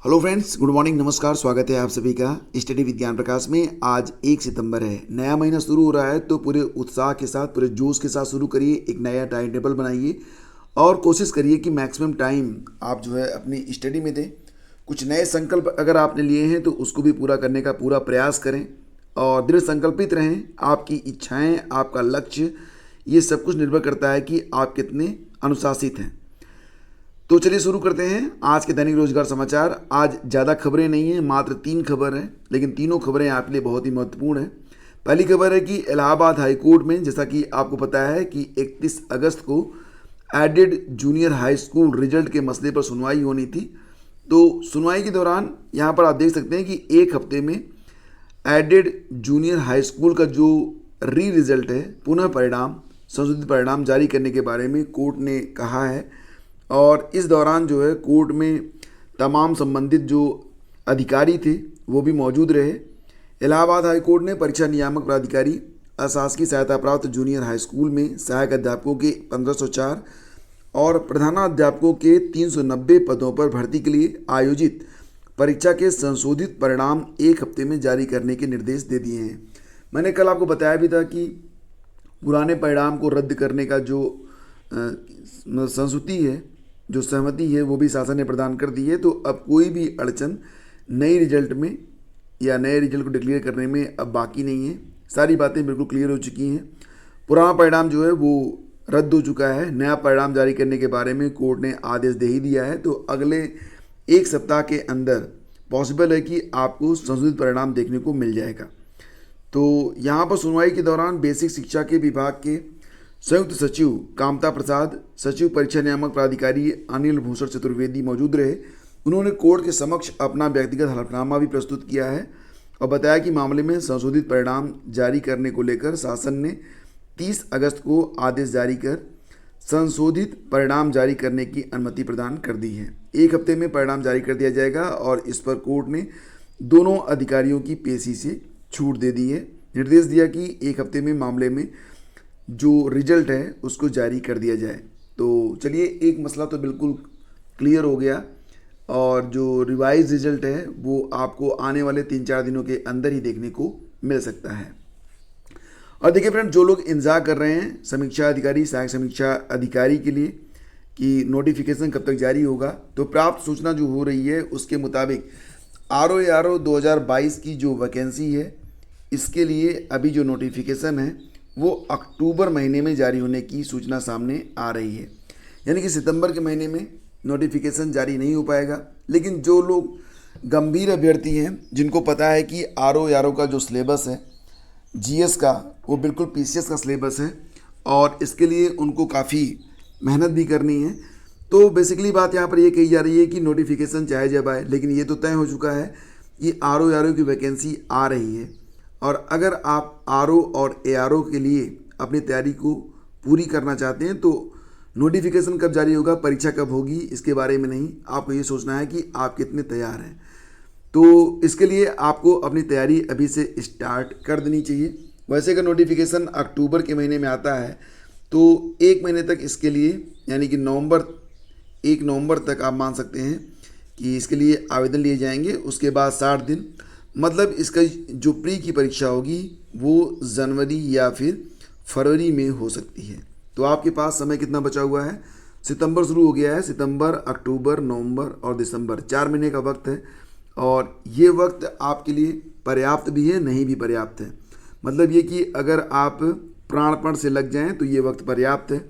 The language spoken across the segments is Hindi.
हेलो फ्रेंड्स, गुड मॉर्निंग, नमस्कार। स्वागत है आप सभी का स्टडी विज्ञान प्रकाश में। आज 1 सितंबर है, नया महीना शुरू हो रहा है, तो पूरे उत्साह के साथ, पूरे जोश के साथ शुरू करिए। एक नया टाइम टेबल बनाइए और कोशिश करिए कि मैक्सिमम टाइम आप जो है अपनी स्टडी में दें। कुछ नए संकल्प अगर आपने लिए हैं तो उसको भी पूरा करने का पूरा प्रयास करें और दृढ़ संकल्पित रहें। आपकी इच्छाएं, आपका लक्ष्य, ये सब कुछ निर्भर करता है कि आप कितने अनुशासित हैं। तो चलिए शुरू करते हैं आज के दैनिक रोजगार समाचार। आज ज़्यादा खबरें नहीं हैं, मात्र 3 खबर हैं, लेकिन तीनों खबरें आपके लिए बहुत ही महत्वपूर्ण हैं। पहली खबर है कि इलाहाबाद हाई कोर्ट में, जैसा कि आपको पता है कि 31 अगस्त को aided junior high school result के मसले पर सुनवाई होनी थी। तो सुनवाई के दौरान यहाँ पर आप देख सकते हैं कि एक हफ्ते में एडेड जूनियर हाई स्कूल का जो री रिजल्ट है, पुनः परिणाम, संशोधित परिणाम जारी करने के बारे में कोर्ट ने कहा है। और इस दौरान जो है कोर्ट में तमाम संबंधित जो अधिकारी थे वो भी मौजूद रहे। इलाहाबाद हाई कोर्ट ने परीक्षा नियामक प्राधिकारी, अशासकीय सहायता प्राप्त जूनियर हाई स्कूल में सहायक अध्यापकों के 1504 और प्रधानाध्यापकों के 390 पदों पर भर्ती के लिए आयोजित परीक्षा के संशोधित परिणाम एक हफ्ते में जारी करने के निर्देश दे दिए हैं। मैंने कल आपको बताया भी था कि पुराने परिणाम को रद्द करने का जो संस्तुति है, जो सहमति है, वो भी शासन ने प्रदान कर दी है। तो अब कोई भी अड़चन नई रिजल्ट में या नए रिजल्ट को डिक्लेयर करने में अब बाकी नहीं है। सारी बातें बिल्कुल क्लियर हो चुकी हैं। पुराना परिणाम जो है वो रद्द हो चुका है। नया परिणाम जारी करने के बारे में कोर्ट ने आदेश दे ही दिया है। तो अगले 1 सप्ताह के अंदर पॉसिबल है कि आपको संशोधित परिणाम देखने को मिल जाएगा। तो यहाँ पर सुनवाई के दौरान बेसिक शिक्षा के विभाग के संयुक्त सचिव कामता प्रसाद, सचिव परीक्षा नियामक प्राधिकारी अनिल भूषण चतुर्वेदी मौजूद रहे। उन्होंने कोर्ट के समक्ष अपना व्यक्तिगत हलफनामा भी प्रस्तुत किया है और बताया कि मामले में संशोधित परिणाम जारी करने को लेकर शासन ने 30 अगस्त को आदेश जारी कर संशोधित परिणाम जारी करने की अनुमति प्रदान कर दी है। एक हफ्ते में परिणाम जारी कर दिया जाएगा और इस पर कोर्ट ने दोनों अधिकारियों की पेशी से छूट दे दी है। निर्देश दिया कि एक हफ्ते में मामले में जो रिजल्ट है उसको जारी कर दिया जाए। तो चलिए, एक मसला तो बिल्कुल क्लियर हो गया और जो रिवाइज रिजल्ट है वो आपको आने वाले 3-4 दिनों के अंदर ही देखने को मिल सकता है। और देखिए फ्रेंड, जो लोग इंतजार कर रहे हैं समीक्षा अधिकारी, सहायक समीक्षा अधिकारी के लिए कि नोटिफिकेशन कब तक जारी होगा, तो प्राप्त सूचना जो हो रही है उसके मुताबिक RO 2022 की जो वैकेंसी है, इसके लिए अभी जो नोटिफिकेशन है वो अक्टूबर महीने में जारी होने की सूचना सामने आ रही है। यानी कि सितंबर के महीने में नोटिफिकेशन जारी नहीं हो पाएगा। लेकिन जो लोग गंभीर अभ्यर्थी हैं, जिनको पता है कि RO का जो सिलेबस है GS का, वो बिल्कुल PCS का सिलेबस है और इसके लिए उनको काफ़ी मेहनत भी करनी है, तो बेसिकली बात यहाँ पर ये कही जा रही है कि नोटिफिकेशन चाहे जब आए, लेकिन ये तो तय हो चुका है कि RO की वैकेंसी आ रही है। और अगर आप RO और ARO के लिए अपनी तैयारी को पूरी करना चाहते हैं तो नोटिफिकेशन कब जारी होगा, परीक्षा कब होगी, इसके बारे में नहीं, आपको ये सोचना है कि आप कितने तैयार हैं। तो इसके लिए आपको अपनी तैयारी अभी से स्टार्ट कर देनी चाहिए। वैसे अगर नोटिफिकेशन अक्टूबर के महीने में आता है तो 1 महीने तक इसके लिए, यानी कि 1 नवंबर तक आप मान सकते हैं कि इसके लिए आवेदन लिए जाएंगे। उसके बाद 60 दिन, मतलब इसका जो प्री की परीक्षा होगी वो जनवरी या फिर फरवरी में हो सकती है। तो आपके पास समय कितना बचा हुआ है? सितंबर शुरू हो गया है, सितंबर, अक्टूबर, नवंबर और दिसंबर, 4 महीने का वक्त है। और ये वक्त आपके लिए पर्याप्त भी है, नहीं भी पर्याप्त है। मतलब ये कि अगर आप प्राणपण से लग जाएं तो ये वक्त पर्याप्त है,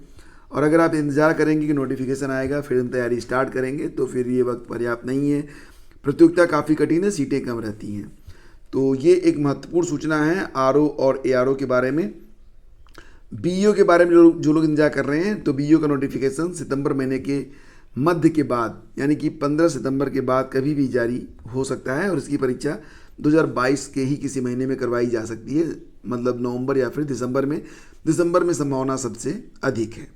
और अगर आप इंतज़ार करेंगे कि नोटिफिकेशन आएगा फिर हम तैयारी स्टार्ट करेंगे तो फिर ये वक्त पर्याप्त नहीं है। प्रतियोगिता काफ़ी कठिन है, सीटें कम रहती हैं। तो ये एक महत्वपूर्ण सूचना है RO और ARO के बारे में। BEO के बारे में जो लोग इंतजार कर रहे हैं, तो BEO का नोटिफिकेशन सितंबर महीने के मध्य के बाद, यानी कि 15 सितंबर के बाद कभी भी जारी हो सकता है और इसकी परीक्षा 2022 के ही किसी महीने में करवाई जा सकती है, मतलब नवंबर या फिर दिसंबर में। दिसंबर में संभावना सबसे अधिक है।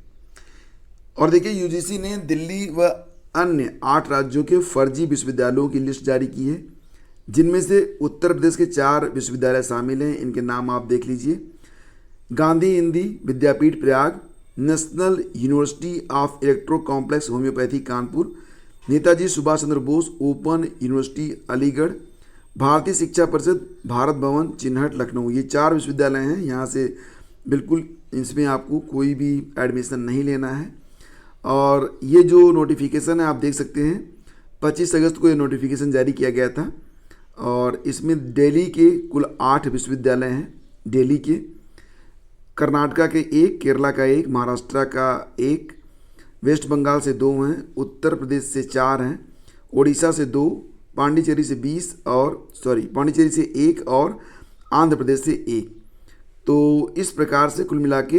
और देखिए, UGC ने दिल्ली व अन्य 8 राज्यों के फर्जी विश्वविद्यालयों की लिस्ट जारी की है, जिनमें से उत्तर प्रदेश के 4 विश्वविद्यालय शामिल हैं। इनके नाम आप देख लीजिए: Gandhi Hindi Vidyapeeth Prayag, National University of Electro Complex Homoeopathy Kanpur, Netaji Subhash Chandra Bose Open University Aligarh, Bharatiya Shiksha परिषद भारत भवन चिन्हट लखनऊ। ये 4 विश्वविद्यालय हैं। यहाँ से बिल्कुल इसमें आपको कोई भी एडमिशन नहीं लेना है। और ये जो नोटिफिकेशन है आप देख सकते हैं 25 अगस्त को ये नोटिफिकेशन जारी किया गया था। और इसमें दिल्ली के कुल 8 विश्वविद्यालय हैं। दिल्ली के, कर्नाटका के 1, केरला का 1, महाराष्ट्र का 1, वेस्ट बंगाल से 2 हैं, उत्तर प्रदेश से 4 हैं, उड़ीसा से 2, पांडिचेरी से 20 और पांडिचेरी से 1 और आंध्र प्रदेश से 1। तो इस प्रकार से कुल मिला के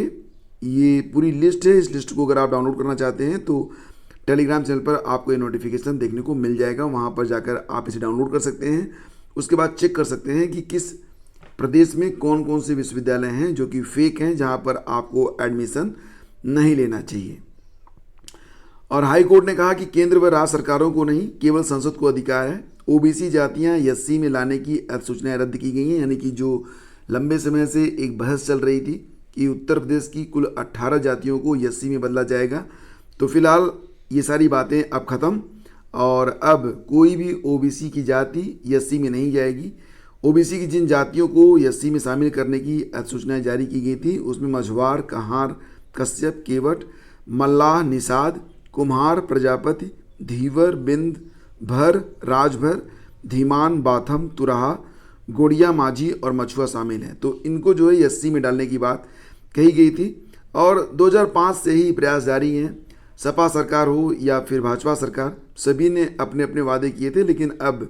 ये पूरी लिस्ट है। इस लिस्ट को अगर आप डाउनलोड करना चाहते हैं तो टेलीग्राम चैनल पर आपको ये नोटिफिकेशन देखने को मिल जाएगा। वहाँ पर जाकर आप इसे डाउनलोड कर सकते हैं। उसके बाद चेक कर सकते हैं कि किस प्रदेश में कौन कौन से विश्वविद्यालय हैं जो कि फेक हैं, जहाँ पर आपको एडमिशन नहीं लेना चाहिए। और हाई कोर्ट ने कहा कि केंद्र व राज्य सरकारों को नहीं, केवल संसद को अधिकार है। ओबीसी जातियां एससी में लाने की अधिसूचनाएं रद्द की गई हैं। यानी कि जो लंबे समय से एक बहस चल रही थी कि उत्तर प्रदेश की कुल 18 जातियों को एससी में बदला जाएगा, तो फिलहाल ये सारी बातें अब ख़त्म। और अब कोई भी ओबीसी की जाति एससी में नहीं जाएगी। ओबीसी की जिन जातियों को एससी में शामिल करने की अधिसूचनाएं जारी की गई थी उसमें मझवार, कहार, कश्यप, केवट, मल्लाह, निषाद, कुम्हार, प्रजापति, धीवर, बिंद, भर, राजभर, धीमान, बाथम, तुराहा, गोड़िया, माझी और मछुआ शामिल हैं। तो इनको जो है एससी में डालने की बात कही गई थी। और 2005 से ही प्रयास जारी हैं। सपा सरकार हो या फिर भाजपा सरकार, सभी ने अपने अपने वादे किए थे, लेकिन अब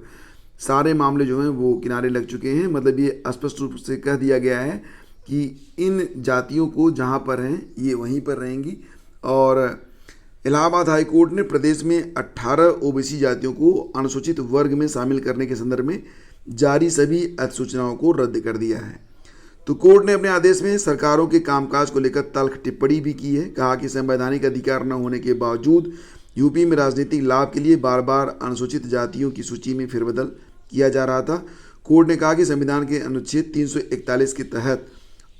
सारे मामले जो हैं वो किनारे लग चुके हैं। मतलब ये स्पष्ट रूप से कह दिया गया है कि इन जातियों को जहाँ पर हैं ये वहीं पर रहेंगी। और इलाहाबाद हाई कोर्ट ने प्रदेश में 18 ओबीसी जातियों को अनुसूचित वर्ग में शामिल करने के संदर्भ में जारी सभी अधिसूचनाओं को रद्द कर दिया है। तो कोर्ट ने अपने आदेश में सरकारों के कामकाज को लेकर तल्ख टिप्पणी भी की है। कहा कि संवैधानिक अधिकार न होने के बावजूद यूपी में राजनीतिक लाभ के लिए बार बार अनुसूचित जातियों की सूची में फेरबदल किया जा रहा था। कोर्ट ने कहा कि संविधान के अनुच्छेद 341 के तहत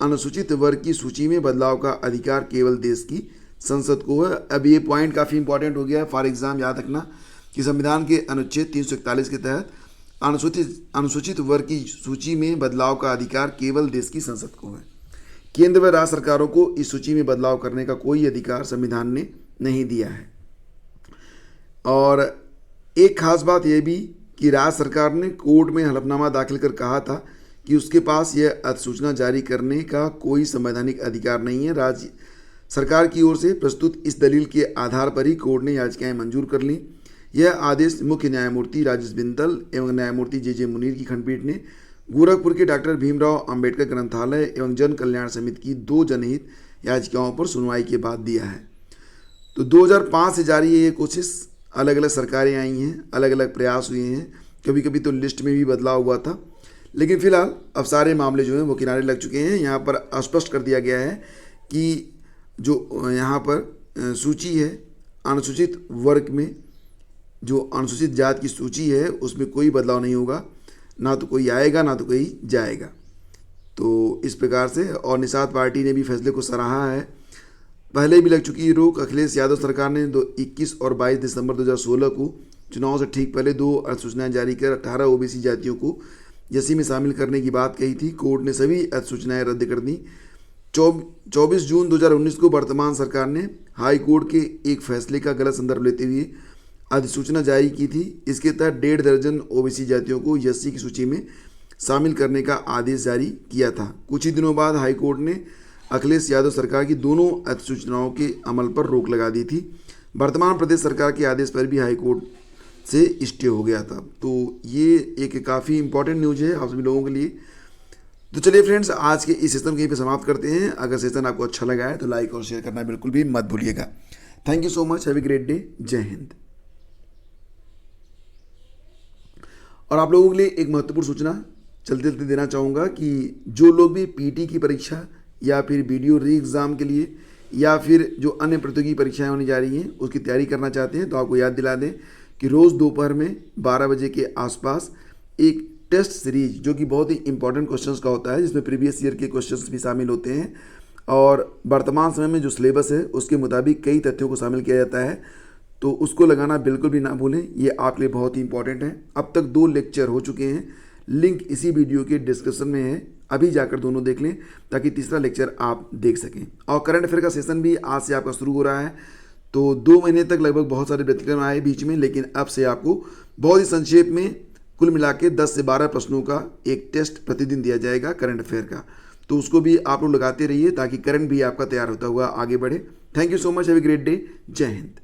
अनुसूचित वर्ग की सूची में बदलाव का अधिकार केवल देश की संसद को है। अब ये पॉइंट काफ़ी इंपॉर्टेंट हो गया है, फॉर एग्जाम याद रखना कि संविधान के अनुच्छेद 341 के तहत अनुसूचित वर्ग की सूची में बदलाव का अधिकार केवल देश की संसद को है। केंद्र व राज्य सरकारों को इस सूची में बदलाव करने का कोई अधिकार संविधान ने नहीं दिया है। और एक खास बात यह भी कि राज्य सरकार ने कोर्ट में हलफनामा दाखिल कर कहा था कि उसके पास यह अधिसूचना जारी करने का कोई संवैधानिक अधिकार नहीं है। राज्य सरकार की ओर से प्रस्तुत इस दलील के आधार पर ही कोर्ट ने याचिकाएं मंजूर कर लीं। यह आदेश मुख्य न्यायमूर्ति राजेश बिंदल एवं न्यायमूर्ति जे मुनीर की खंडपीठ ने गोरखपुर के डॉक्टर भीमराव अंबेडकर ग्रंथालय एवं जन कल्याण समिति की 2 जनहित याचिकाओं पर सुनवाई के बाद दिया है। तो 2005 से जारी है ये कोशिश। अलग अलग सरकारें आई हैं, अलग अलग प्रयास हुए हैं, कभी कभी तो लिस्ट में भी बदलाव हुआ था, लेकिन फिलहाल अब सारे मामले जो हैं वो किनारे लग चुके हैं। यहाँ पर स्पष्ट कर दिया गया है कि जो यहाँ पर सूची है अनुसूचित वर्ग में, जो अनुसूचित जाति की सूची है उसमें कोई बदलाव नहीं होगा, ना तो कोई आएगा ना तो कोई जाएगा। तो इस प्रकार से और निषाद पार्टी ने भी फैसले को सराहा है। पहले भी लग चुकी रोक। अखिलेश यादव सरकार ने 21 और 22 दिसंबर 2016 को चुनाव से ठीक पहले 2 अधिसूचनाएं जारी कर 18 ओबीसी जातियों को एससी में शामिल करने की बात कही थी। कोर्ट ने सभी अधिसूचनाएं रद्द कर दी। 24 जून 2019 को वर्तमान सरकार ने हाई कोर्ट के एक फैसले का गलत संदर्भ लेते हुए अधिसूचना जारी की थी। इसके तहत 1.5 दर्जन ओबीसी जातियों को एससी की सूची में शामिल करने का आदेश जारी किया था। कुछ ही दिनों बाद हाई कोर्ट ने अखिलेश यादव सरकार की दोनों अधिसूचनाओं के अमल पर रोक लगा दी थी। वर्तमान प्रदेश सरकार के आदेश पर भी हाई कोर्ट से स्टे हो गया था। तो ये एक काफ़ी इंपॉर्टेंट न्यूज़ है आप सभी लोगों के लिए। तो चलिए फ्रेंड्स, आज के इस सेशन को यहीं पे समाप्त करते हैं। अगर सेशन आपको अच्छा लगा है तो लाइक और शेयर करना बिल्कुल भी मत भूलिएगा। Thank you so much, have a great day, जय हिंद। और आप लोगों के लिए एक महत्वपूर्ण सूचना चलते चलते देना चाहूँगा कि जो लोग भी पीटी की परीक्षा या फिर वीडियो री एग्ज़ाम के लिए या फिर जो अन्य प्रतियोगी परीक्षाएं होने जा रही हैं उसकी तैयारी करना चाहते हैं तो आपको याद दिला दें कि रोज़ दोपहर में 12 बजे के आसपास एक टेस्ट सीरीज जो कि बहुत ही इंपॉर्टेंट क्वेश्चंस का होता है, जिसमें प्रीवियस ईयर के क्वेश्चंस भी शामिल होते हैं और वर्तमान समय में जो सिलेबस है उसके मुताबिक कई तथ्यों को शामिल किया जाता है। तो उसको लगाना बिल्कुल भी ना भूलें, ये आपके लिए बहुत ही इंपॉर्टेंट है। अब तक 2 लेक्चर हो चुके हैं, लिंक इसी वीडियो के डिस्क्रिप्शन में है, अभी जाकर दोनों देख लें ताकि तीसरा लेक्चर आप देख सकें। और करंट अफेयर का सेशन भी आज से आपका शुरू हो रहा है, तो 2 महीने तक लगभग बहुत सारे व्यतिक्रम आए बीच में, लेकिन अब से आपको बहुत ही संक्षेप में कुल मिला के 10 से 12 प्रश्नों का एक टेस्ट प्रतिदिन दिया जाएगा करंट अफेयर का। तो उसको भी आप लोग लगाते रहिए ताकि करंट भी आपका तैयार होता हुआ आगे बढ़े। Thank you so much, have a great day. जय हिंद।